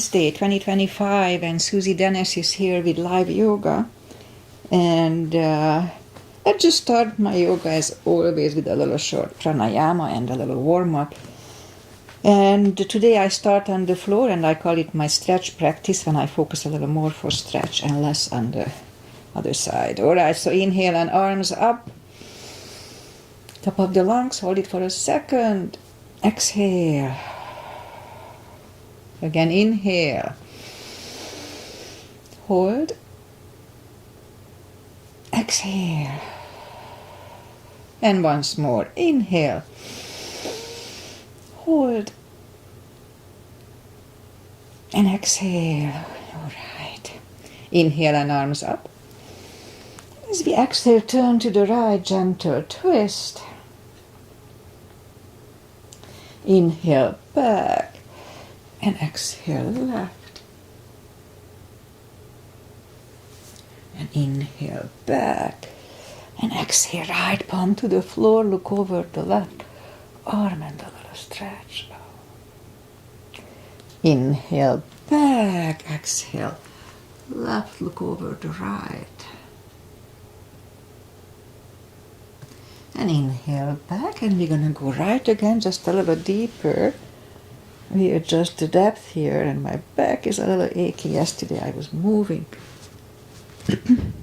Wednesday 2025, and Susie Dennis is here with live yoga. And I just start my yoga as always with a little short pranayama and a little warm-up. And today I start on the floor, and I call it my stretch practice, when I focus a little more for stretch and less on the other side. Alright, so inhale and arms up, top of the lungs, hold it for a second, exhale. Again, inhale, hold, exhale, and once more, inhale, hold, and exhale. All right, inhale and arms up. As we exhale, turn to the right, gentle twist. Inhale back, and exhale left. And inhale back, and exhale right palm to the floor, look over the left arm and a little stretch. Inhale back, exhale left, look over the right. And inhale back, and we're gonna go right again, just a little deeper. We adjust the depth here, and my back is a little achy. Yesterday I was moving. And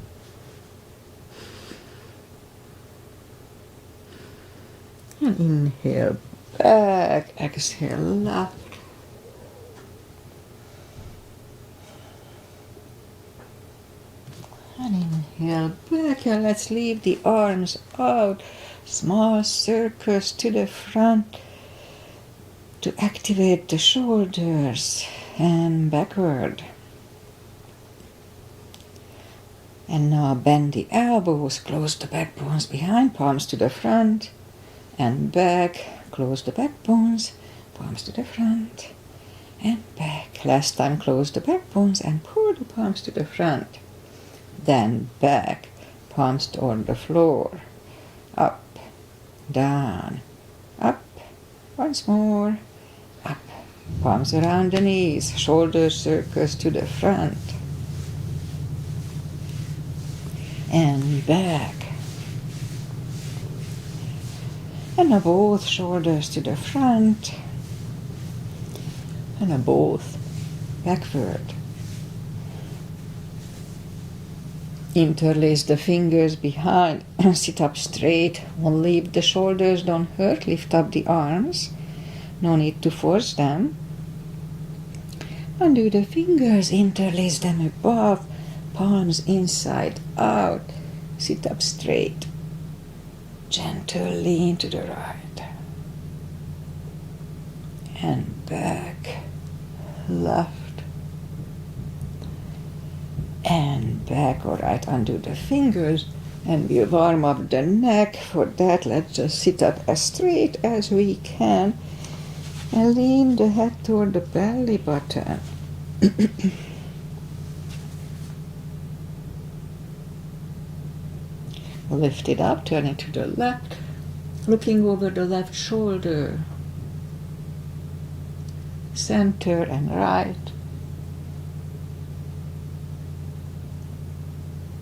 inhale back, exhale left. And inhale back, and let's leave the arms out. Small circles to the front to activate the shoulders, and backward. And now bend the elbows, close the backbones behind, palms to the front, and back, close the backbones, palms to the front, and back. Last time, close the backbones and pull the palms to the front. Then back, palms toward the floor, up, down, up, once more, up, palms around the knees, shoulder circles to the front, and back, and now both shoulders to the front, and now both backward. Interlace the fingers behind, sit up straight, won't leave the shoulders, don't hurt, lift up the arms, no need to force them. Undo the fingers, interlace them above, palms inside out, sit up straight, gentle lean to the right, and back, left, and back. All right, undo the fingers, and we'll warm up the neck. For that, let's just sit up as straight as we can and lean the head toward the belly button. Lift it up, turning to the left, looking over the left shoulder, center and right,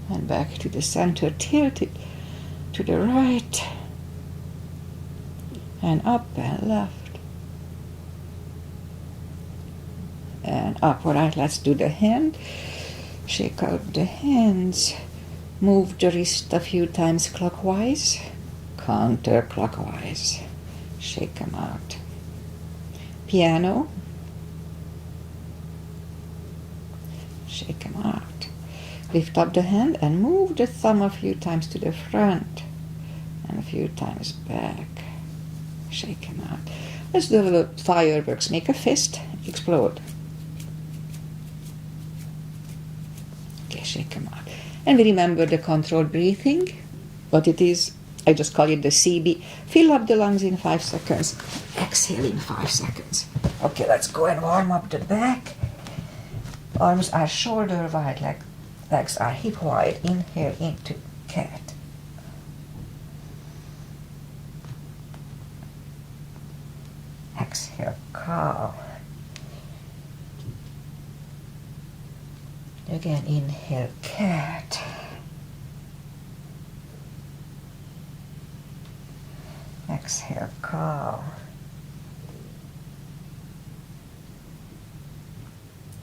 and back to the center, tilted to the right, and up and left, and up. All right, let's do the hand. Shake out the hands. Move the wrist a few times clockwise, counterclockwise. Shake them out. Piano. Shake them out. Lift up the hand and move the thumb a few times to the front and a few times back. Shake them out. Let's do a little fireworks. Make a fist, explode. Okay, shake them out. And remember the controlled breathing. What it is, I just call it the CB. Fill up the lungs in 5 seconds. Exhale in 5 seconds. Okay, let's go and warm up the back. Arms are shoulder wide, legs are hip wide. Inhale into cat. Exhale, cow. Again, inhale, cat. Exhale, cow.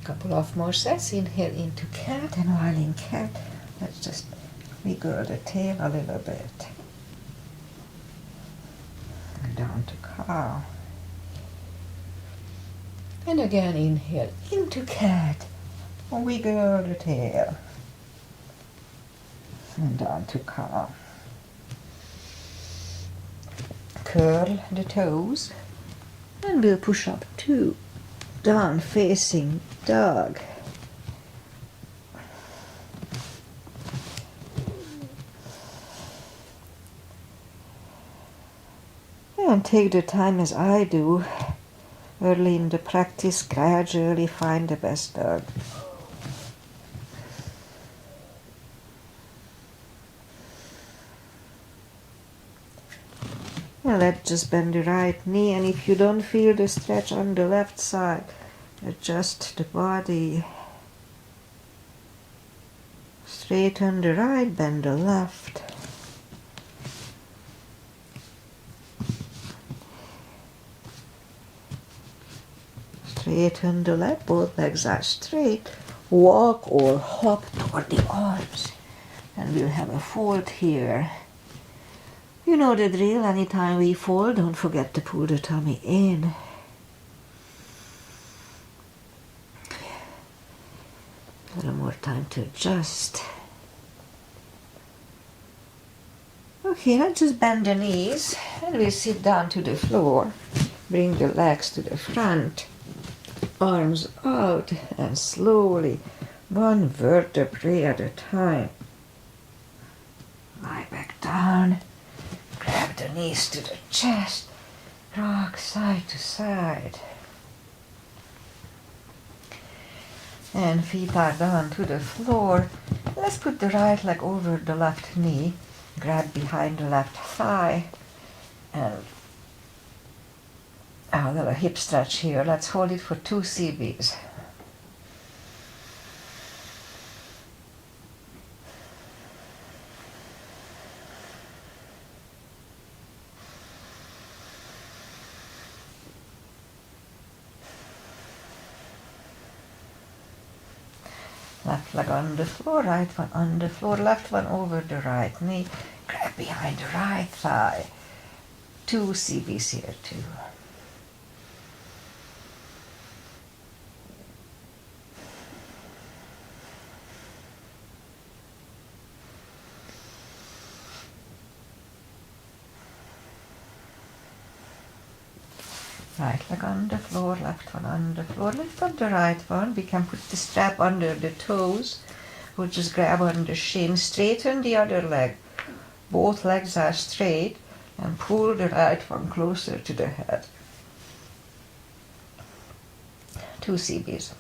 Couple of more sets. Inhale into cat, and while in cat, let's just wiggle the tail a little bit. And down to cow. And again, inhale into cat. Wiggle the tail. And down to cow. Curl the toes. And we'll push up 2. Down facing dog. And take the time as I do. Early in the practice, gradually find the best dog. And let's just bend the right knee, and if you don't feel the stretch on the left side, adjust the body. Straighten the right, bend the left. Straighten the left, both legs are straight. Walk or hop toward the arms. And we'll have a fold here. You know the drill, anytime we fold, don't forget to pull the tummy in. A little more time to adjust. Okay, let's just bend the knees and we'll sit down to the floor. Bring the legs to the front. Arms out and slowly, one vertebrae at a time. Lie back down. Grab the knees to the chest. Rock side to side. And feet are down to the floor. Let's put the right leg over the left knee. Grab behind the left thigh. And a little hip stretch here. Let's hold it for 2 CBs. Left leg on the floor, right one on the floor, left one over the right knee. Grab behind the right thigh. 2 CBs here too. Right leg on the floor, left one on the floor. Lift up the right one. We can put the strap under the toes. We'll just grab on the shin. Straighten the other leg. Both legs are straight. And pull the right one closer to the head. 2 CBs.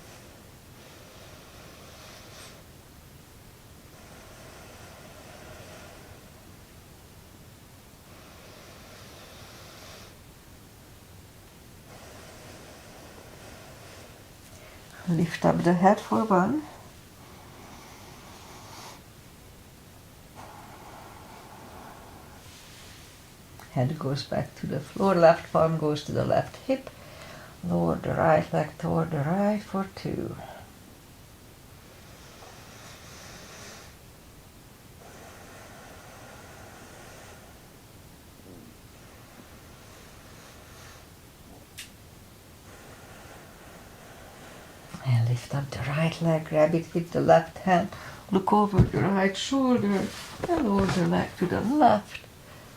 Lift up the head for 1. Head goes back to the floor, left palm goes to the left hip. Lower the right leg toward the right for 2. And lift up the right leg, grab it with the left hand, look over the right shoulder, and lower the leg to the left.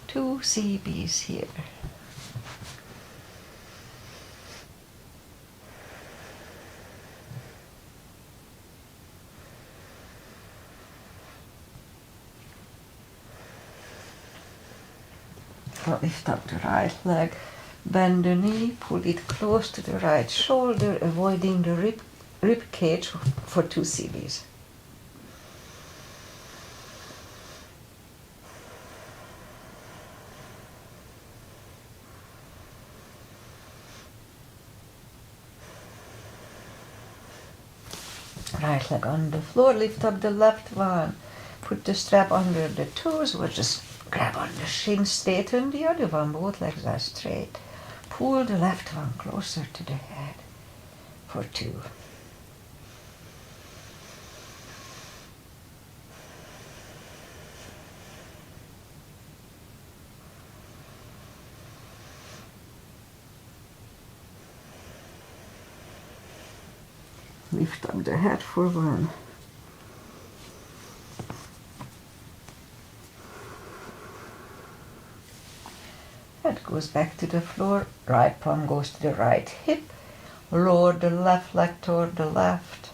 2 CBs here. Lift up the right leg, bend the knee, pull it close to the right shoulder, avoiding the rib cage for 2 CBs. Right leg on the floor, lift up the left one. Put the strap under the toes or just grab on the shin, straighten the other one. Both legs are straight. Pull the left one closer to the head for 2. Lift up the head for 1. Head goes back to the floor, right palm goes to the right hip, lower the left leg toward the left.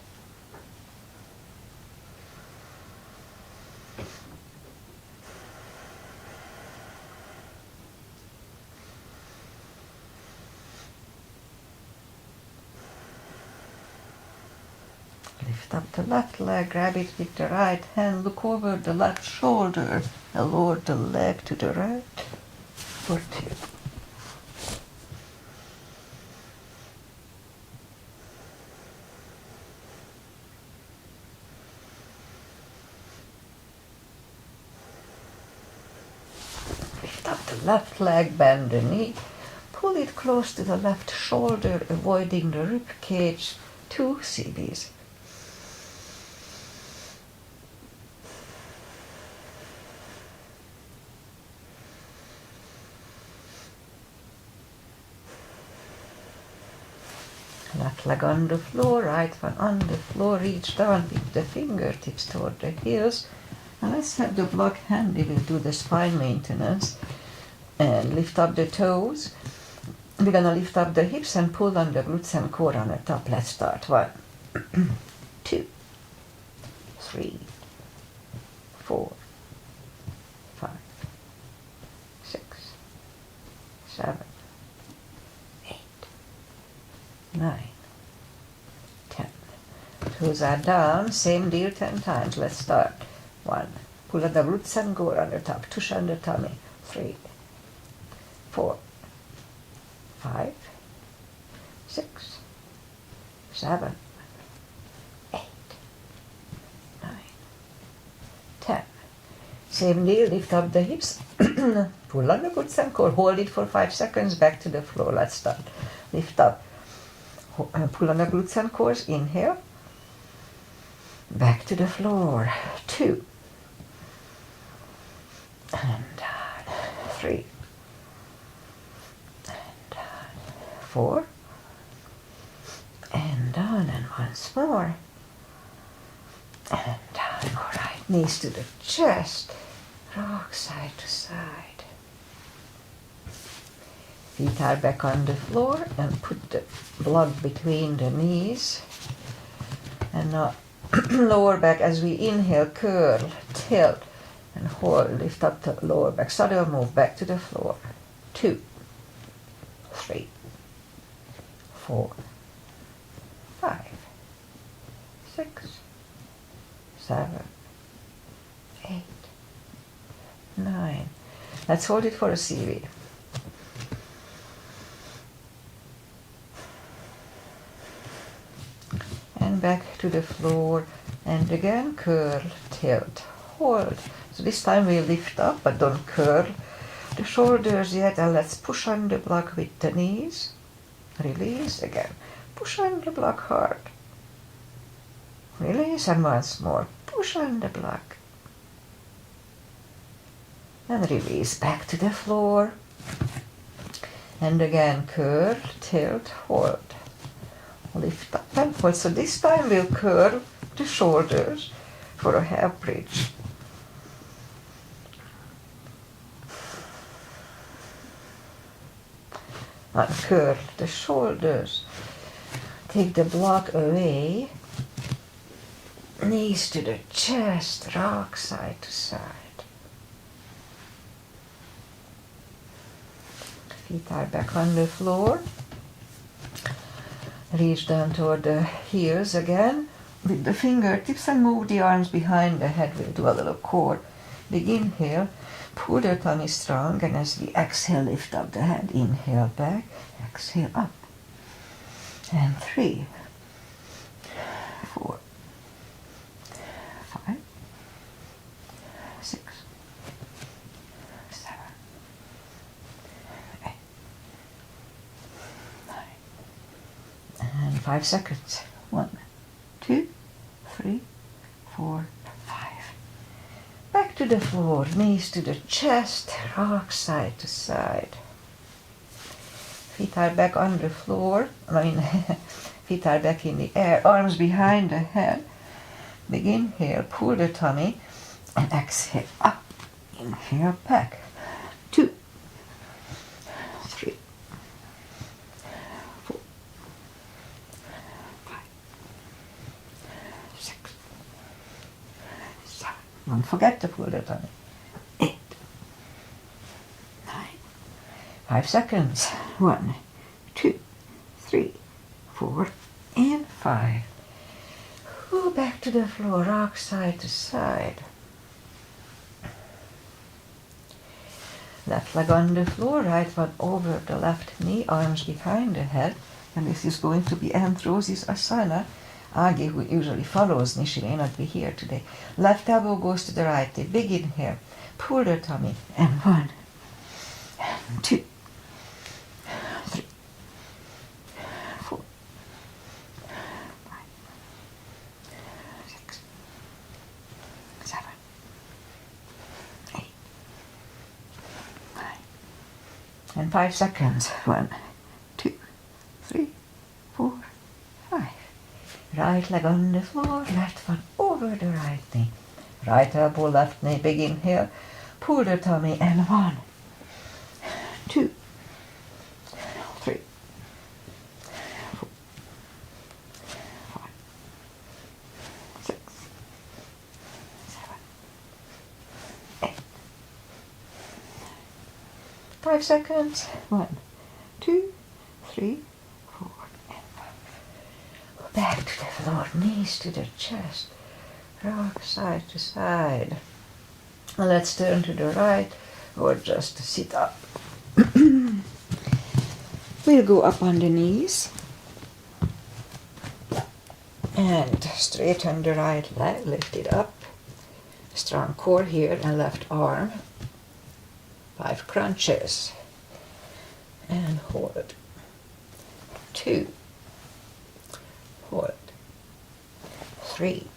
Lift up the left leg, grab it with the right hand, look over the left shoulder, and lower the leg to the right for 2. Lift up the left leg, bend the knee, pull it close to the left shoulder, avoiding the rib cage, 2 CBs. Left leg on the floor, right one on the floor, reach down with the fingertips toward the heels. And let's have the block handy, we'll do the spine maintenance. And lift up the toes. We're gonna lift up the hips and pull on the glutes and core on the top. Let's start. 1, 2, 3, 4, 5, 6, 7, 8, 9, 10. Toes are down, same deal 10 times. Let's start. 1. Pull on the glutes and core on the top. Tush on the tummy. 3, 4, 5, 6, 7, 8, 9, 10. Same deal, lift up the hips, pull on the glutes and core, hold it for 5 seconds, back to the floor. Let's start. Lift up, pull on the glutes and cores, inhale, back to the floor. 2, and down. 3, 4, and down, and once more, and down. All right, knees to the chest, rock side to side. Feet are back on the floor, and put the block between the knees. And now lower back as we inhale, curl, tilt, and hold. Lift up the lower back, saddle, move back to the floor. 2, 3, 4, 5, 6, 7, 8, 9. Let's hold it for a CV. And back to the floor, and again curl, tilt, hold. So this time we lift up, but don't curl the shoulders yet, and let's push on the block with the knees. Release again. Push on the block hard. Release, and once more. Push on the block. And release back to the floor. And again, curl, tilt, hold. Lift up and hold. So this time we'll curl the shoulders for a half bridge. Uncurl the shoulders. Take the block away. Knees to the chest, rock side to side. Feet are back on the floor. Reach down toward the heels again with the fingertips and move the arms behind the head. We'll do a little core. Big inhale. Pull the tummy strong, and as we exhale, lift up the head. Inhale back, exhale up. And 3, 4, 5 seconds. 1, 2, 3, 4, 5. Back to the floor, knees to the chest, rock side to side. Feet are back on the floor, feet are back in the air, arms behind the head. Big inhale, pull the tummy, and exhale up. Inhale back. 2, 3, 4, 5, 6, 7. Don't forget to pull the tummy. 8, 9. 5 seconds. 1, 2, 3, 4, and 5. Go back to the floor, rock side to side. Left leg on the floor, right one over the left knee, arms behind the head. And this is going to be Androsi's asana. Agi, who usually follows me, she may not be here today. Left elbow goes to the right knee. Big inhale. Pull the tummy. And 1, 2, 3, 4, 5, 6, 7, 8, 9. And 5 seconds. 1, 2, 3, 4, 5. Right leg on the floor, left one over the right knee. Right elbow, left knee, big inhale. Pull the tummy, and 1, 2, 3, 4, 5, 6, 7, 8. 5 seconds. 1, 2, 3, 4, and 5. Go back to the floor, knees to the chest, rock side to side. And let's turn to the right, or just sit up. We'll go up on the knees and straighten the right leg, lift it up. Strong core here and left arm. 5 crunches. And hold. 2. Hold. 3.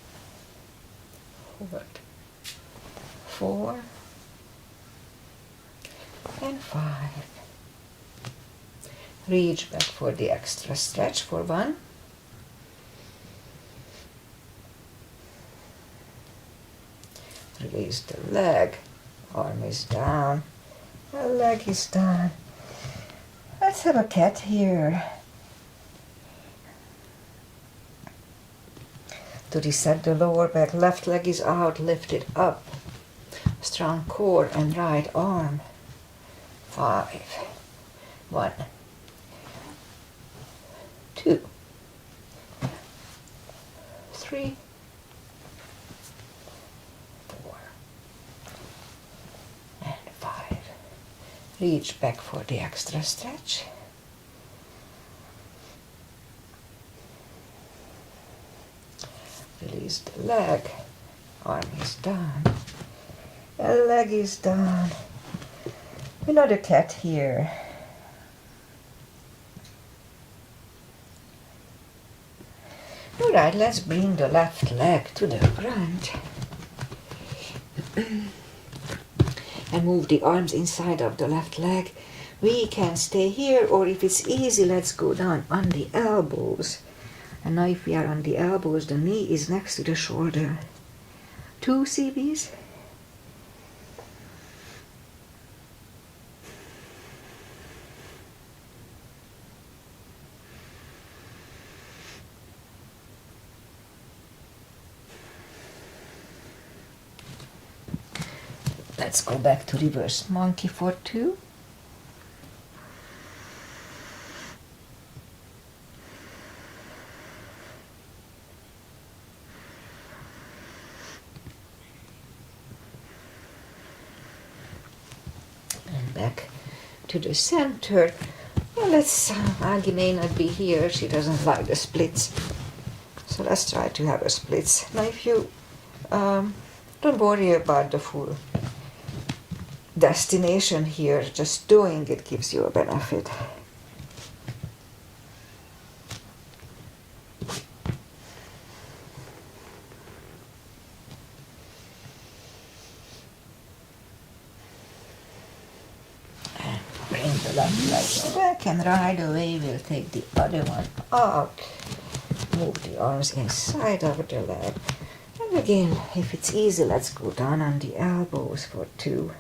Hold. 4. And 5. Reach back for the extra stretch for 1. Release the leg. Arm is down. The leg is down. Let's have a cat here. To reset the lower back, left leg is out, lift it up. Strong core and right arm. 5. 1, 2, 3, 4, and 5. Reach back for the extra stretch. Release the leg. Arm is down. The leg is down. Another cat here. Alright, let's bring the left leg to the front. And move the arms inside of the left leg. We can stay here, or if it's easy, let's go down on the elbows. And now if we are on the elbows, the knee is next to the shoulder. 2 CBs. Let's go back to reverse monkey for 2. And back to the center. Well, let's, Aggie may not be here, she doesn't like the splits. So let's try to have a splits. Now if you don't worry about the full destination here, just doing it gives you a benefit. left leg back, and right away we'll take the other one out. Move the arms inside of the leg. And again, if it's easy, let's go down on the elbows for 2.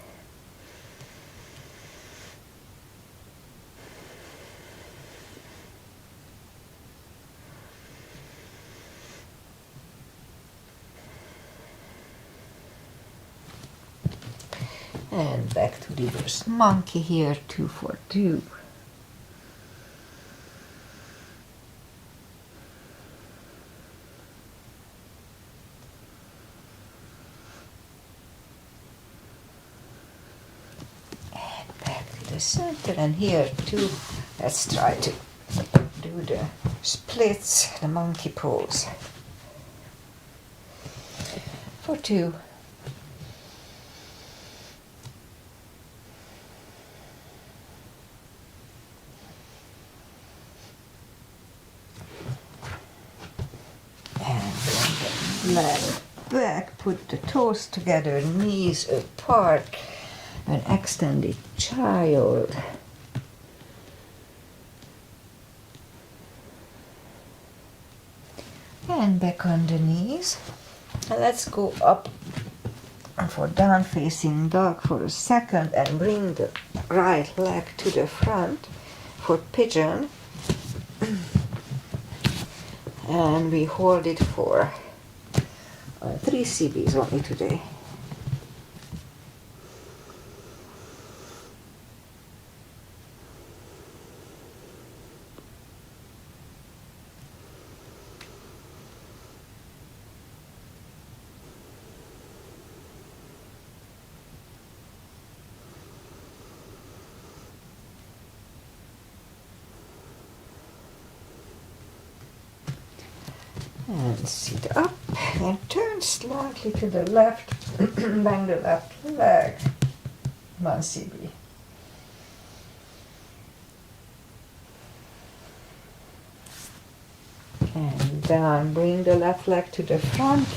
And back to reverse monkey here, 2 for 2. And back to the center, and here too, let's try to do the splits, the monkey pose. For 2. Leg back, put the toes together, knees apart, an extended child. And back on the knees. And let's go up for down facing dog for a second and bring the right leg to the front for pigeon. And we hold it for 3 CBs only today. And sit up and turn slightly to the left, bang the left leg, 1 CB. And down, bring the left leg to the front,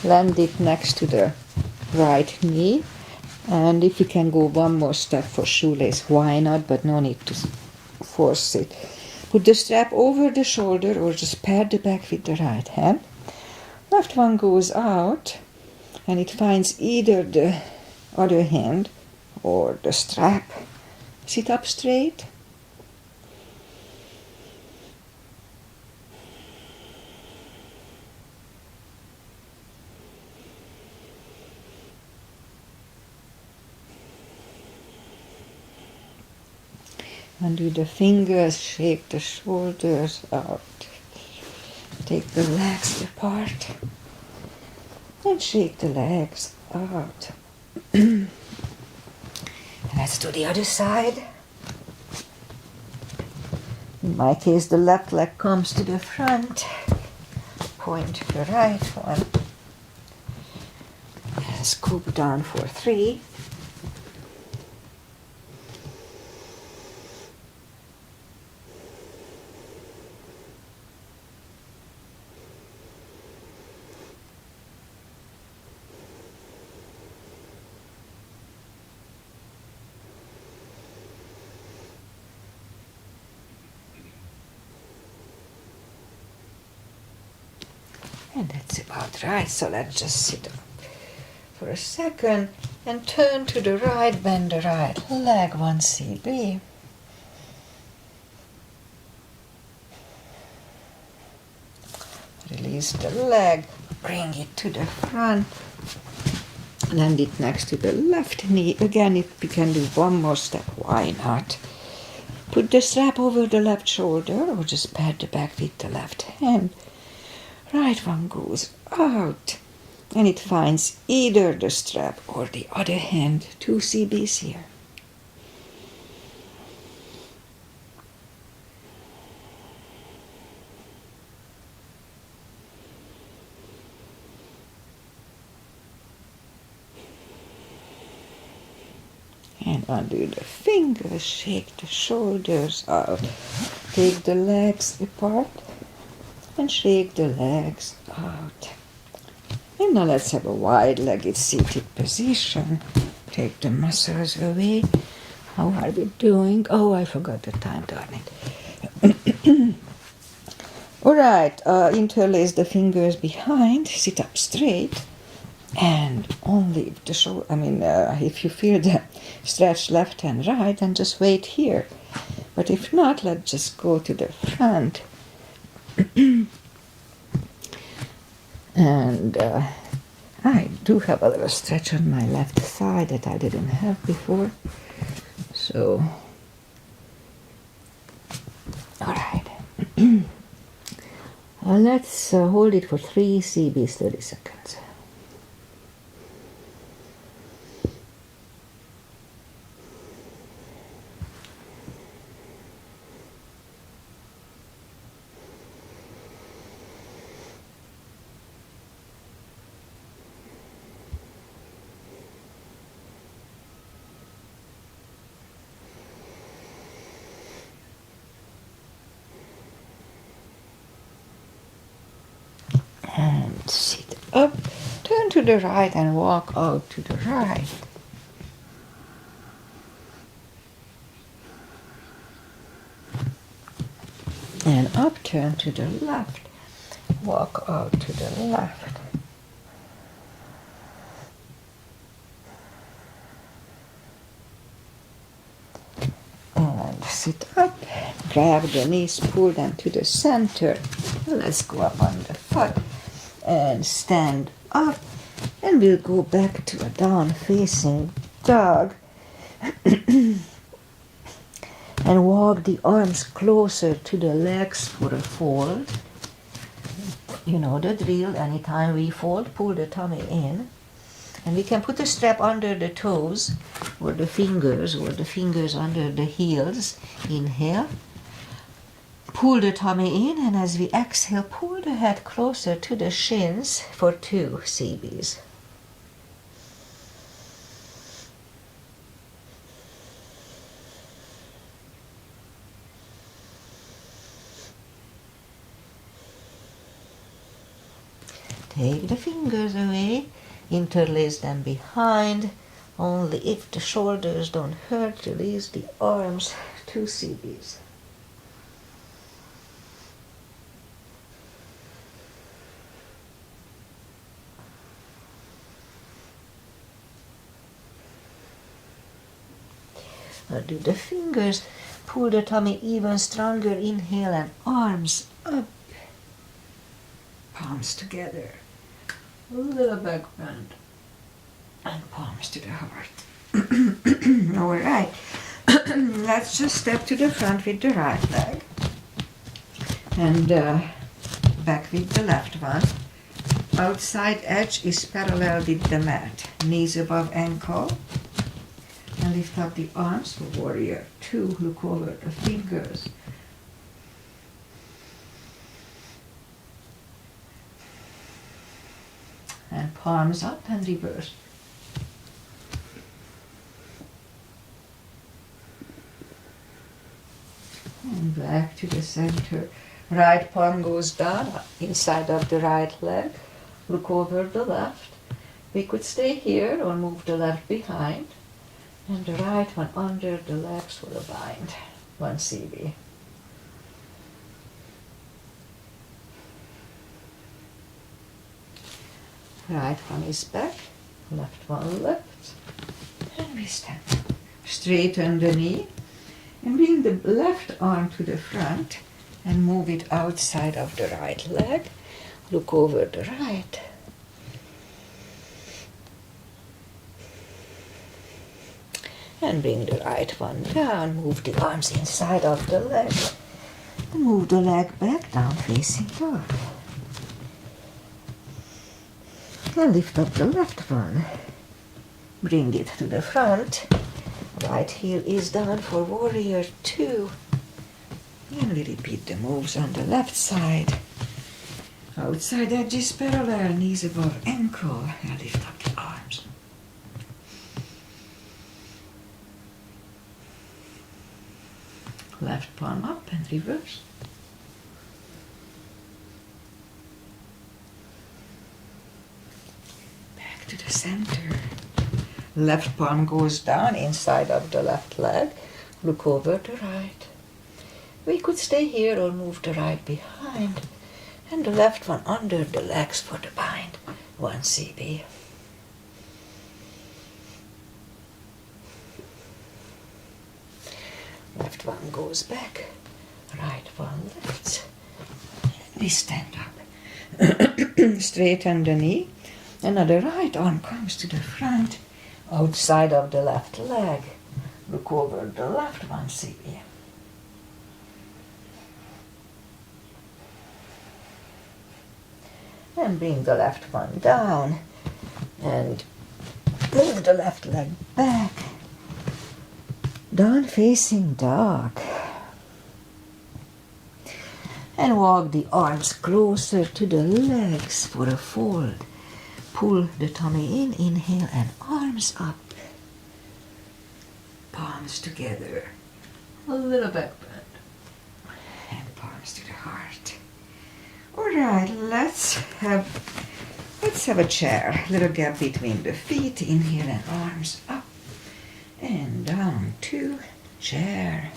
land it next to the right knee, and if you can go one more step for shoelace, why not, but no need to force it. Put the strap over the shoulder or just pat the back with the right hand. Left one goes out and it finds either the other hand or the strap. Sit up straight. Undo the fingers, shake the shoulders out. Take the legs apart and shake the legs out. Let's do the other side. In my case, the left leg comes to the front. Point to the right one. And scoop down for 3. And that's about right, so let's just sit up for a second and turn to the right, bend the right leg, 1 CB. Release the leg, bring it to the front, land it next to the left knee. Again, if we can do one more step, why not? Put the strap over the left shoulder or just pat the back with the left hand. Right one goes out and it finds either the strap or the other hand, 2 CBs here. And undo the fingers, shake the shoulders out, take the legs apart and shake the legs out. And now let's have a wide-legged seated position. Take the muscles away. How are we doing? Oh, I forgot the time, darn it. Alright, interlace the fingers behind, sit up straight, and only if if you feel the stretch left and right, then just wait here. But if not, let's just go to the front. And I do have a little stretch on my left side that I didn't have before. So, alright. Let's hold it for 3 CBs, 30 seconds. And sit up, turn to the right and walk out to the right. And up, turn to the left, walk out to the left. And sit up, grab the knees, pull them to the center. Let's go up on the foot and stand up, and we'll go back to a down facing dog. And walk the arms closer to the legs for a fold. You know the drill, anytime we fold, pull the tummy in. And we can put the strap under the toes or the fingers under the heels. Inhale. Pull the tummy in, and as we exhale, pull the head closer to the shins for 2 CBs. Take the fingers away, interlace them behind. Only if the shoulders don't hurt, release the arms, 2 CBs. Do the fingers, pull the tummy even stronger, inhale and arms up, palms together. A little back bend and palms to the heart. Alright, let's just step to the front with the right leg and back with the left one. Outside edge is parallel with the mat, knees above ankle, and lift up the arms for warrior 2. Look over the fingers. And palms up and reverse. And back to the center. Right palm goes down, inside of the right leg. Look over the left. We could stay here or move the left behind. And the right one under the legs for a bind. 1 CB. Right one is back, left one left, and we stand. Straighten the knee, and bring the left arm to the front, and move it outside of the right leg. Look over the right. And bring the right one down, move the arms inside of the leg, and move the leg back, down facing dog. And lift up the left one. Bring it to the front. Right heel is down for warrior 2. And we repeat the moves on the left side. Outside edge is parallel, knees above ankle. And lift up the arms. Left palm up and reverse. To the center. Left palm goes down inside of the left leg. Look over the right. We could stay here or move the right behind. And the left one under the legs for the bind. 1 CB. Left one goes back. Right one lifts. We stand up. Straighten the knee. Another right arm comes to the front. Outside of the left leg. Look over the left 1 CB. And bring the left one down. And move the left leg back. Down facing dog. And walk the arms closer to the legs for a fold. Pull the tummy in, inhale, and arms up. Palms together. A little back bend. And palms to the heart. Alright, let's have a chair. Little gap between the feet. Inhale and arms up. And down to chair.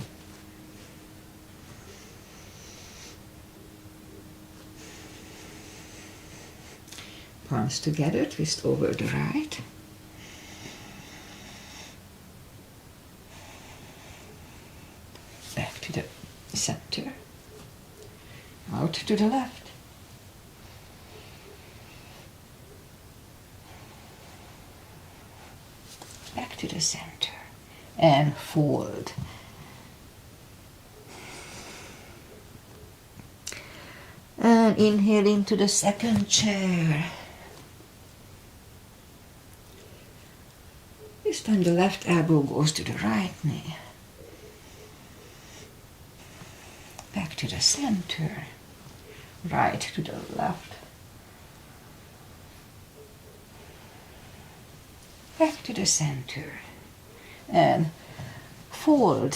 Palms together, twist over the right. Back to the center. Out to the left. Back to the center. And fold. And inhale into the second chair. This time the left elbow goes to the right knee. Back to the center. Right to the left. Back to the center. And fold.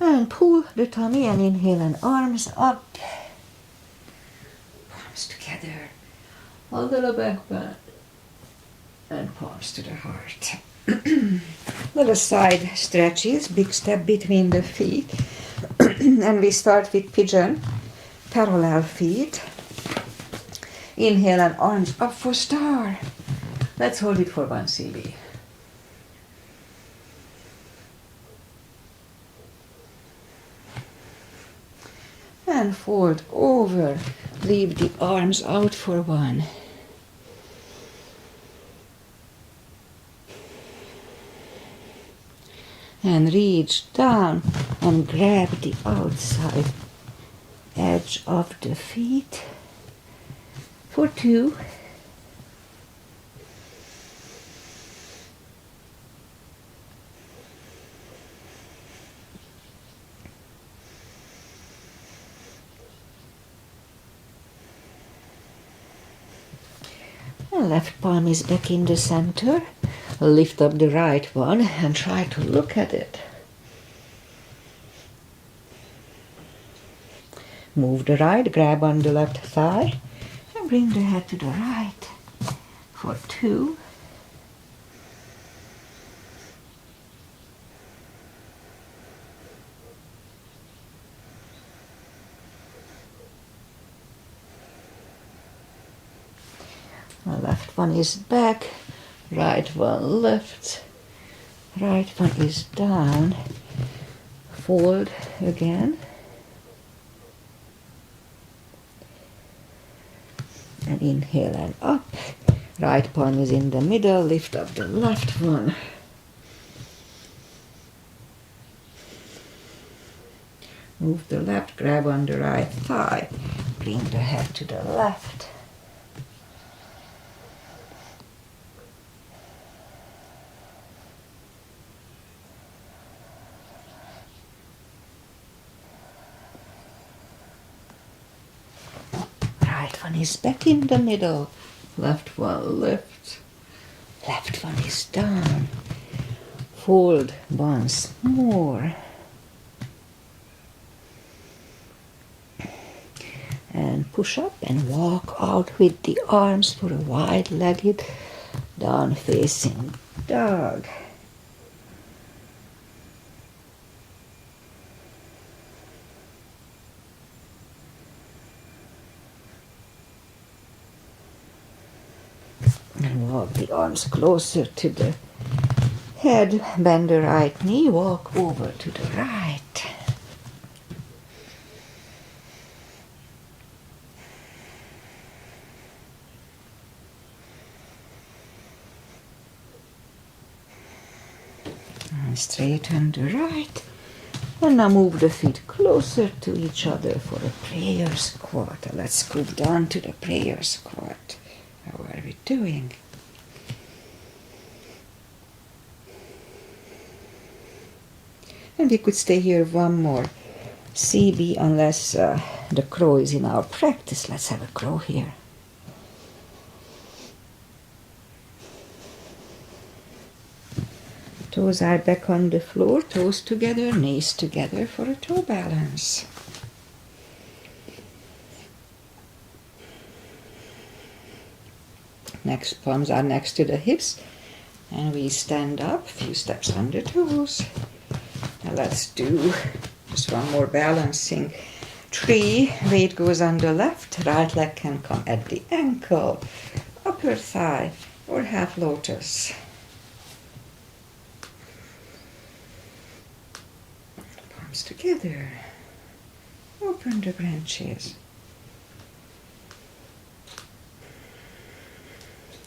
And pull the tummy and inhale and arms up. Palms together. A little back bend. And palms to the heart. Little side stretches, big step between the feet. And we start with pigeon, parallel feet. Inhale and arms up for star. Let's hold it for 1 CB. And fold over. Leave the arms out for 1. And reach down and grab the outside edge of the feet for 2. And left palm is back in the center. Lift up the right one and try to look at it. Move the right, grab on the left thigh, and bring the head to the right for 2. The left one is back. Right one left, right one is down, fold again, and inhale and up, right palm is in the middle, lift up the left one, move the left, grab on the right thigh, bring the head to the left. Right one is back in the middle, left one lifts, left one is down, fold once more, And push up and walk out with the arms for a wide-legged down-facing dog. And walk the arms closer to the head. Bend the right knee, walk over to the right. And straighten the right. And now move the feet closer to each other for a prayer squat. Let's scoop down to the prayer squat. How are we doing? And we could stay here one more CB unless the crow is in our practice. Let's have a crow here. Toes are back on the floor, toes together, knees together for a toe balance. Next, palms are next to the hips, and we stand up, a few steps on the toes. Now let's do just one more balancing. 3, weight goes on the left, right leg can come at the ankle, upper thigh, or half lotus. Palms together. Open the branches.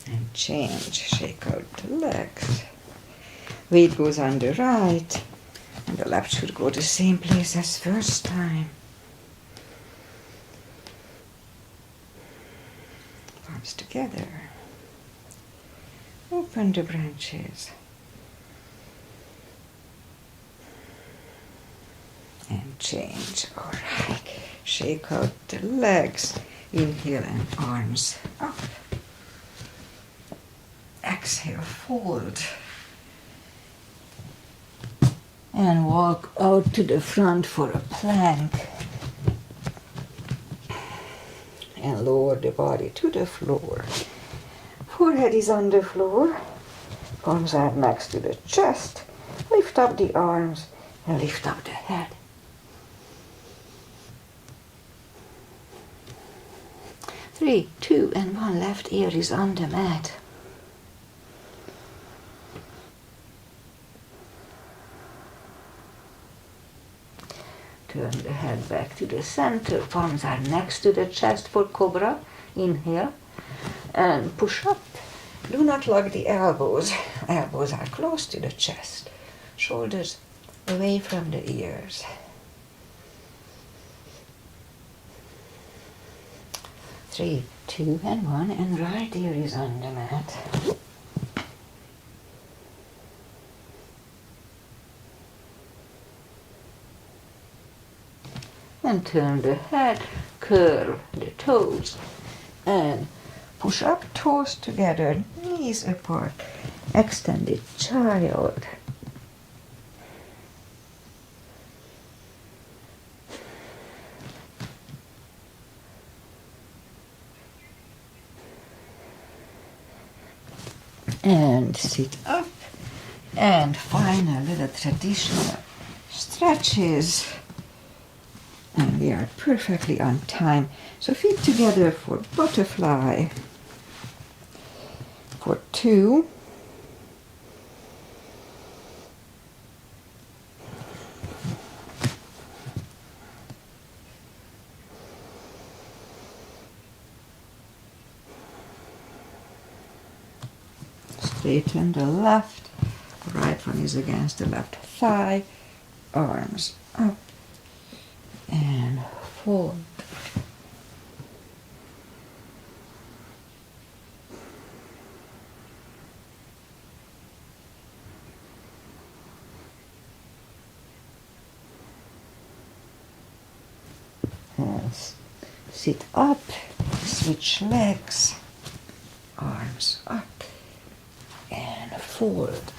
And change, shake out the legs. Weight goes on the right, and the left should go the same place as first time. Palms together. Open the branches. And change. All right. Shake out the legs. Inhale and arms up. Exhale, fold. And walk out to the front for a plank. And lower the body to the floor. Forehead is on the floor. Arms are next to the chest. Lift up the arms and lift up the head. Three, 2, and 1. Left ear is on the mat. Turn the head back to the center. Palms are next to the chest for cobra. Inhale and push up. Do not lock the elbows. Elbows are close to the chest. Shoulders away from the ears. 3, 2, and 1, and right ear is on the mat. And turn the head, curl the toes, and push up, toes together, knees apart, extended child. And sit up, and finally the traditional stretches. And we are perfectly on time. So feet together for butterfly. For 2. Straighten the left. Right one is against the left thigh. Arms up. And fold. And sit up, switch legs, arms up, and fold.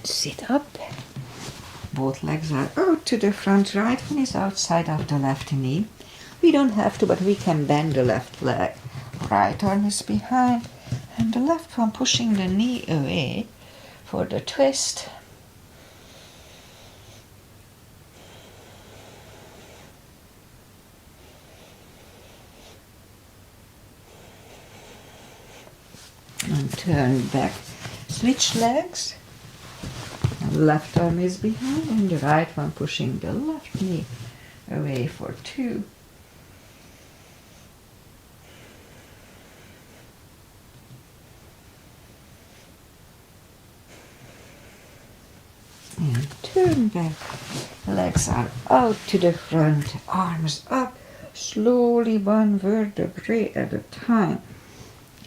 sit up. Both legs are out to the front. Right one is outside of the left knee. We don't have to, but we can bend the left leg. Right arm is behind, and the left one pushing the knee away for the twist. And turn back. Switch legs. Left arm is behind and the right one pushing the left knee away for 2. And turn back. Legs are out to the front, arms up, slowly one vertebrae at a time.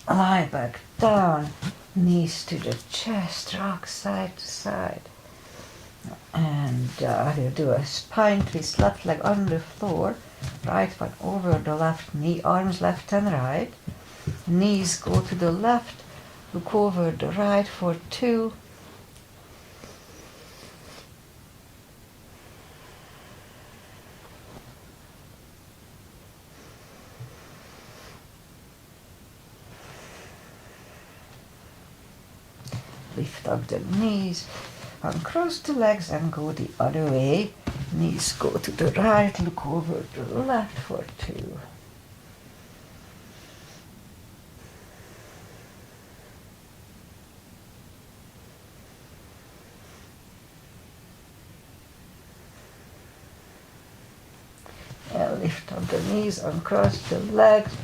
Lie back down, knees to the chest, rock side to side. And you do a spine twist, left leg on the floor, right one over the left knee, arms left and right. Knees go to the left, look over the right for 2. Lift up the knees, uncross the legs and go the other way. Knees go to the right, look over to the left for 2. And lift up the knees, uncross the legs.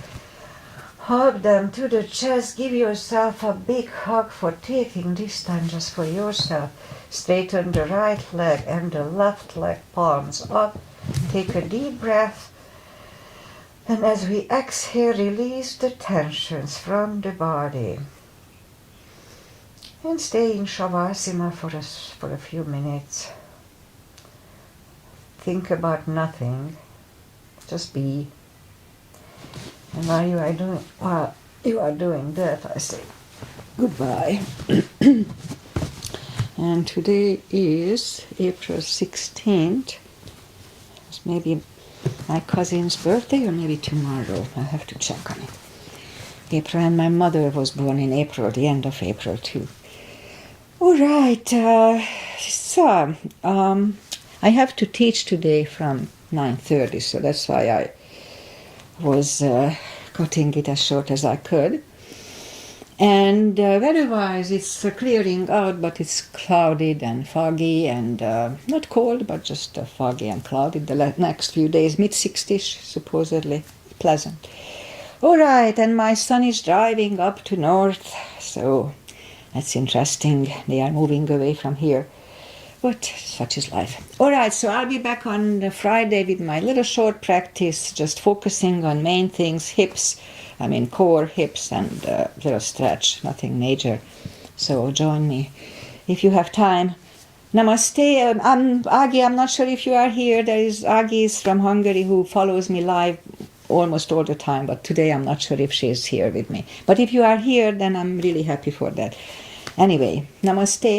Hug them to the chest. Give yourself a big hug for taking this time just for yourself. Straighten the right leg and the left leg, palms up. Take a deep breath. And as we exhale, release the tensions from the body. And stay in Shavasana for a few minutes. Think about nothing. Just be. And while you are doing that, I say goodbye. And today is April 16th. It's maybe my cousin's birthday or maybe tomorrow. I have to check on it. April, and my mother was born in April, the end of April too. All right. So I have to teach today from 9:30, so that's why I was cutting it as short as I could. And weather-wise, it's clearing out, but it's clouded and foggy and not cold, but just foggy and clouded the next few days. Mid-60s, supposedly pleasant. All right, and my son is driving up to north, so that's interesting. They are moving away from here. But such is life. All right, so I'll be back on Friday with my little short practice, just focusing on main things, core, hips, and little stretch, nothing major. So join me if you have time. Namaste. I'm Agi. I'm not sure if you are here. There is Agi is from Hungary who follows me live almost all the time, but today I'm not sure if she is here with me. But if you are here, then I'm really happy for that. Anyway, namaste.